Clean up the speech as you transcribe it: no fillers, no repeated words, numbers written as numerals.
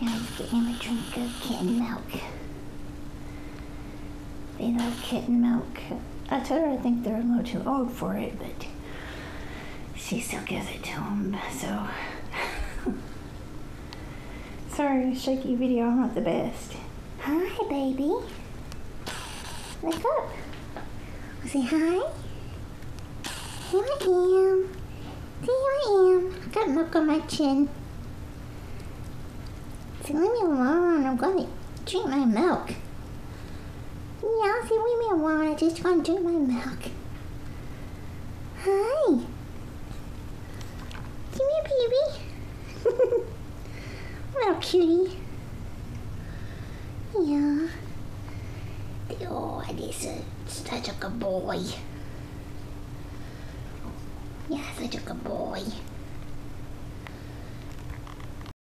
Now let's get him a drink of kitten milk. They love kitten milk. I told her I think they're a little too old for it, but she still gives it to him, so. Sorry, shaky video, I'm not the best. Hi, baby. Wake up. Say hi. Here I am. Here I am. I got milk on my chin. Say, leave me alone. I'm going to drink my milk. Yeah, say, leave me alone. I just want to drink my milk. Hi. Come here, baby. Little cutie. Yeah. Oh, this is such a good boy. Yeah, such a good boy.